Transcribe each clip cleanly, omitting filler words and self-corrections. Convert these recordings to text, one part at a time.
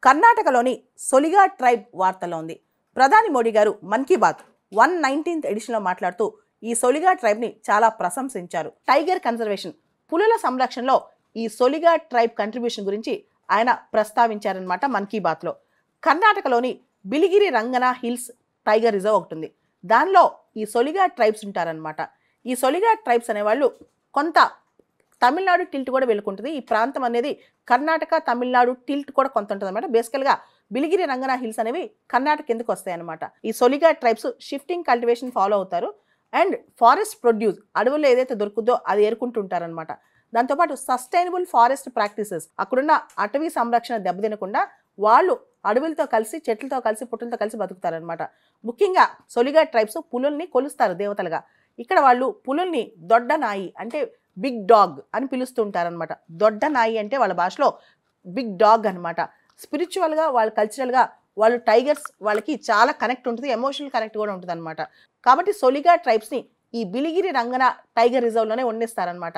కర్ణాటకలోని సొలిగా ట్రైబ్ వార్తల్లో ఉంది. ప్రధాని మోడీ గారు మన్ కీ బాత్ 119th ఎడిషన్లో మాట్లాడుతూ ఈ సొలిగా ట్రైబ్ని చాలా ప్రశంసించారు. టైగర్ కన్జర్వేషన్, పులుల సంరక్షణలో ఈ సొలిగా ట్రైబ్ కంట్రిబ్యూషన్ గురించి ఆయన ప్రస్తావించారనమాట మన్ కీ బాత్లో. కర్ణాటకలోని బిలిగిరి రంగనా హిల్స్ టైగర్ రిజర్వ్ ఒకటి ఉంది. దానిలో ఈ సొలిగా ట్రైబ్స్ ఉంటారనమాట. ఈ సొలిగా ట్రైబ్స్ అనేవాళ్ళు కొంత తమిళనాడు టిల్ట్ కూడా వెళ్ళుకుంటుంది. ఈ ప్రాంతం అనేది కర్ణాటక తమిళనాడు టిల్ట్ కూడా కొంత ఉంటుంది అనమాట. బేసికల్గా బిలిగిరి రంగనా హిల్స్ అనేవి కర్ణాటక కిందకు వస్తాయి అనమాట. ఈ సొలిగా ట్రైబ్స్ షిఫ్టింగ్ కల్టివేషన్ ఫాలో అవుతారు అండ్ ఫారెస్ట్ ప్రొడ్యూస్, అడవుల్లో ఏదైతే దొరుకుతుందో అది ఏరుకుంటుంటారనమాట. దాంతోపాటు సస్టైనబుల్ ఫారెస్ట్ ప్రాక్టీసెస్, అక్కడున్న అటవీ సంరక్షణ దెబ్బతినకుండా వాళ్ళు అడవులతో కలిసి, చెట్లతో కలిసి, పుట్టలతో కలిసి బతుకుతారనమాట. ముఖ్యంగా సొలిగా ట్రైబ్స్ పులుల్ని కొలుస్తారు దేవతలుగా. ఇక్కడ వాళ్ళు పులుల్ని దొడ్డ నాయి అంటే బిగ్ డాగ్ అని పిలుస్తూ ఉంటారనమాట. దొడ్డ నాయి అంటే వాళ్ళ భాషలో బిగ్ డాగ్ అనమాట. స్పిరిచువల్గా, వాళ్ళ కల్చరల్గా వాళ్ళు టైగర్స్ వాళ్ళకి చాలా కనెక్ట్ ఉంటుంది, ఎమోషనల్ కనెక్ట్ కూడా ఉంటుంది అనమాట. కాబట్టి సొలిగా ట్రైబ్స్ని ఈ బిలిగిరి రంగన టైగర్ రిజర్వ్లోనే వండిస్తారనమాట.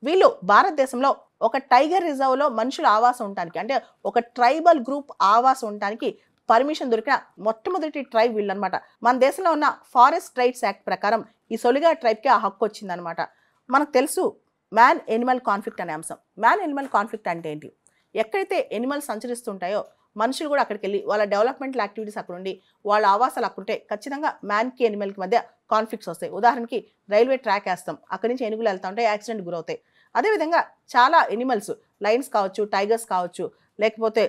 వీళ్ళు భారతదేశంలో ఒక టైగర్ రిజర్వ్లో మనుషుల ఆవాసం ఉండటానికి, అంటే ఒక ట్రైబల్ గ్రూప్ ఆవాసం ఉండటానికి పర్మిషన్ దొరికిన మొట్టమొదటి ట్రైబ్ వీళ్ళు అనమాట. మన దేశంలో ఉన్న ఫారెస్ట్ రైట్స్ యాక్ట్ ప్రకారం ఈ సొలిగా ట్రైబ్కి ఆ హక్కు వచ్చిందనమాట. మనకు తెలుసు మ్యాన్ ఎనిమల్ కాన్ఫ్లిక్ట్ అనే అంశం. మ్యాన్ ఎనిమల్ కాన్ఫ్లిక్ట్ అంటే ఏంటి? ఎక్కడైతే ఎనిమల్స్ సంచరిస్తుంటాయో మనుషులు కూడా అక్కడికి వెళ్ళి వాళ్ళ డెవలప్మెంటల్ యాక్టివిటీస్ అక్కడ ఉండి వాళ్ళ ఆవాసాలు అక్కడుంటే ఖచ్చితంగా మ్యాన్కి ఎనిమల్కి మధ్య కాన్ఫ్లిక్ట్స్ వస్తాయి. ఉదాహరణకి రైల్వే ట్రాక్ వేస్తాం, అక్కడి నుంచి ఏనుగులు వెళ్తూ ఉంటాయి, యాక్సిడెంట్ గురవుతాయి. అదేవిధంగా చాలా ఎనిమల్స్, లయన్స్ కావచ్చు, టైగర్స్ కావచ్చు, లేకపోతే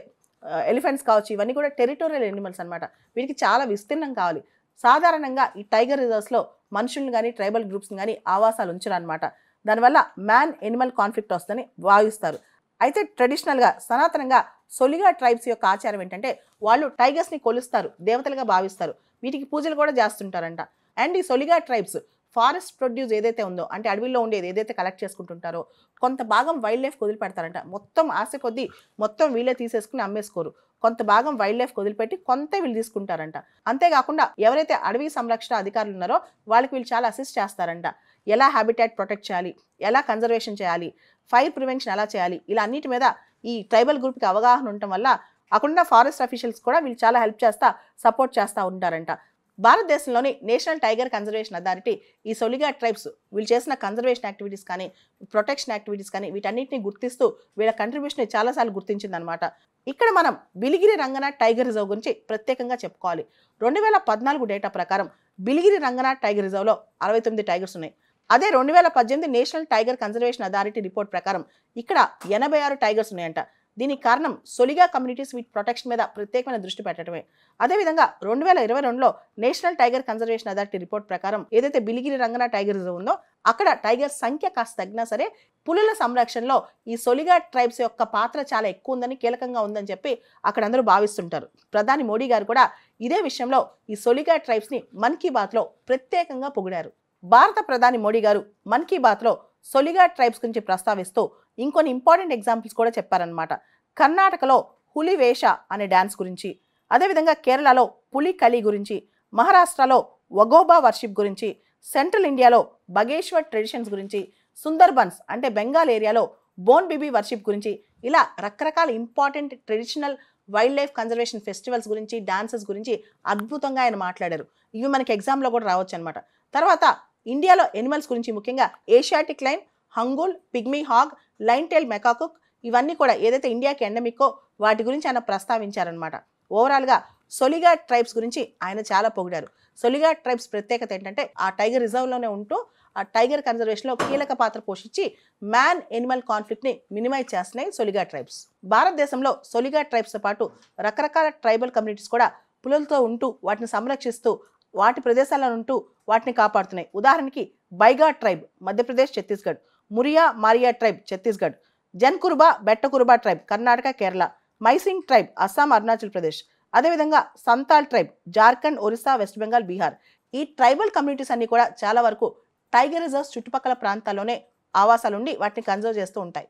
ఎలిఫెంట్స్ కావచ్చు, ఇవన్నీ కూడా టెరిటోరియల్ ఎనిమల్స్ అనమాట. వీటికి చాలా విస్తీర్ణం కావాలి. సాధారణంగా ఈ టైగర్ రిజర్వ్స్లో మనుషులను కానీ ట్రైబల్ గ్రూప్స్ని కానీ ఆవాసాలు ఉంచరు అనమాట. దానివల్ల మ్యాన్ ఎనిమల్ కాన్ఫ్లిక్ట్ వస్తుందని భావిస్తారు. అయితే ట్రెడిషనల్గా, సనాతనంగా సొలిగా ట్రైబ్స్ యొక్క ఆచారం ఏంటంటే వాళ్ళు టైగర్స్ని కొలుస్తారు, దేవతలుగా భావిస్తారు, వీటికి పూజలు కూడా చేస్తుంటారంట. అండ్ ఈ సొలిగా ట్రైబ్స్ ఫారెస్ట్ ప్రొడ్యూస్ ఏదైతే ఉందో, అంటే అడవిలో ఉండేది ఏదైతే కలెక్ట్ చేసుకుంటుంటారో కొంత భాగం వైల్డ్ లైఫ్ వదిలిపెడతారంట. మొత్తం ఆశ కొద్దీ మొత్తం వీళ్ళే తీసేసుకుని అమ్మేసుకోరు. కొంత భాగం వైల్డ్ లైఫ్ వదిలిపెట్టి కొంత వీళ్ళు తీసుకుంటారంట. అంతేకాకుండా ఎవరైతే అడవి సంరక్షణ అధికారులు ఉన్నారో వాళ్ళకి వీళ్ళు చాలా అసిస్ట్ చేస్తారంట. ఎలా హ్యాబిటాట్ ప్రొటెక్ట్ చేయాలి, ఎలా కన్జర్వేషన్ చేయాలి, ఫైర్ ప్రివెన్షన్ ఎలా చేయాలి, ఇలా అన్నిటి మీద ఈ ట్రైబల్ గ్రూప్కి అవగాహన ఉండటం వల్ల అక్కడున్న ఫారెస్ట్ అఫీషియల్స్ కూడా వీళ్ళు చాలా హెల్ప్ చేస్తా, సపోర్ట్ చేస్తూ ఉంటారంట. భారతదేశంలోని నేషనల్ టైగర్ కన్జర్వేషన్ అథారిటీ ఈ సొలిగా ట్రైబ్స్ వీళ్ళు చేసిన కన్జర్వేషన్ యాక్టివిటీస్ కానీ, ప్రొటెక్షన్ యాక్టివిటీస్ కానీ వీటన్నిటిని గుర్తిస్తూ వీళ్ళ కంట్రిబ్యూషన్ చాలాసార్లు గుర్తించిందనమాట. ఇక్కడ మనం బిలిగిరి రంగన టైగర్ రిజర్వ్ గురించి ప్రత్యేకంగా చెప్పుకోవాలి. 2014 డేటా ప్రకారం బిలిగిరి రంగన టైగర్ రిజర్వ్లో 69 టైగర్స్ ఉన్నాయి. అదే 2018 national tiger conservation authority report ప్రకారం ఇక్కడ 86 టైగర్స్ ఉన్నాయంట. దీనికి కారణం సొలిగా కమ్యూనిటీస్ వీటి ప్రొటెక్షన్ మీద ప్రత్యేకమైన దృష్టి పెట్టడమే. అదేవిధంగా 2022లో national tiger conservation authority report ప్రకారం ఏదైతే బిలిగిరి రంగన టైగర్ రిజర్వ్ ఉందో అక్కడ టైగర్ సంఖ్య కాస్త తగ్గినా సరే పులుల సంరక్షణలో ఈ సొలిగా ట్రైబ్స్ యొక్క పాత్ర చాలా ఎక్కువ ఉందని, కీలకంగా ఉందని చెప్పి అక్కడ అందరూ భావిస్తుంటారు. ప్రధాని మోడీ గారు కూడా ఇదే విషయంలో ఈ సొలిగా ట్రైబ్స్ని మన్ కీ బాత్లో ప్రత్యేకంగా పొగిడారు. భారత ప్రధాని మోడీ గారు మన్ కీ బాత్లో సొలిగా ట్రైబ్స్ గురించి ప్రస్తావిస్తూ ఇంకొన్ని ఇంపార్టెంట్ ఎగ్జాంపుల్స్ కూడా చెప్పారనమాట. కర్ణాటకలో హులి వేష అనే డ్యాన్స్ గురించి, అదేవిధంగా కేరళలో పులి కలి గురించి, మహారాష్ట్రలో వగోబా వర్షిప్ గురించి, సెంట్రల్ ఇండియాలో బగేశ్వర్ ట్రెడిషన్స్ గురించి, సుందర్బన్స్ అంటే బెంగాల్ ఏరియాలో బోన్ బిబీ వర్షిప్ గురించి, ఇలా రకరకాల important traditional wild life conservation festivals గురించి, డాన్సెస్ గురించి అద్భుతంగా ఆయన మాట్లాడారు. ఇవి మనకి ఎగ్జామ్లో కూడా రావచ్చు అనమాట. తర్వాత ఇండియాలో ఎనిమల్స్ గురించి, ముఖ్యంగా Asiatic lion, Hangul, pygmy hog, lion tail macaque, ఇవన్నీ కూడా ఏదైతే ఇండియాకి ఎండమిక్కో వాటి గురించి ఆయన ప్రస్తావించారనమాట. ఓవరాల్గా సొలిగా ట్రైబ్స్ గురించి ఆయన చాలా పొగిడారు. సొలిగా ట్రైబ్స్ ప్రత్యేకత ఏంటంటే ఆ టైగర్ రిజర్వ్లోనే ఉంటూ ఆ టైగర్ కన్జర్వేషన్లో కీలక పాత్ర పోషించి మ్యాన్ ఎనిమల్ కాన్ఫ్లిక్ట్ని మినిమైజ్ చేస్తున్నాయి సొలిగా ట్రైబ్స్. భారతదేశంలో సొలిగా ట్రైబ్స్తో పాటు రకరకాల ట్రైబల్ కమ్యూనిటీస్ కూడా పులులతో ఉంటూ వాటిని సంరక్షిస్తూ వాటి ప్రదేశాల్లో ఉంటూ వాటిని కాపాడుతున్నాయి. ఉదాహరణకి Baiga tribe Madhya Pradesh, Chhattisgarh, Muria Maria tribe Chhattisgarh, Jenukuruba Bettakuruba tribe Karnataka, Kerala, Mising tribe Assam, Arunachal Pradesh, అదేవిధంగా సంతాల్ ట్రైబ్ జార్ఖండ్, ఒరిస్సా, వెస్ట్ బెంగాల్, బీహార్. ఈ ట్రైబల్ కమ్యూనిటీస్ అన్ని కూడా చాలా వరకు టైగర్ రిజర్వ్స్ చుట్టుపక్కల ప్రాంతాల్లోనే ఆవాసాలుండి వాటిని కన్జర్వ్ చేస్తూ ఉంటాయి.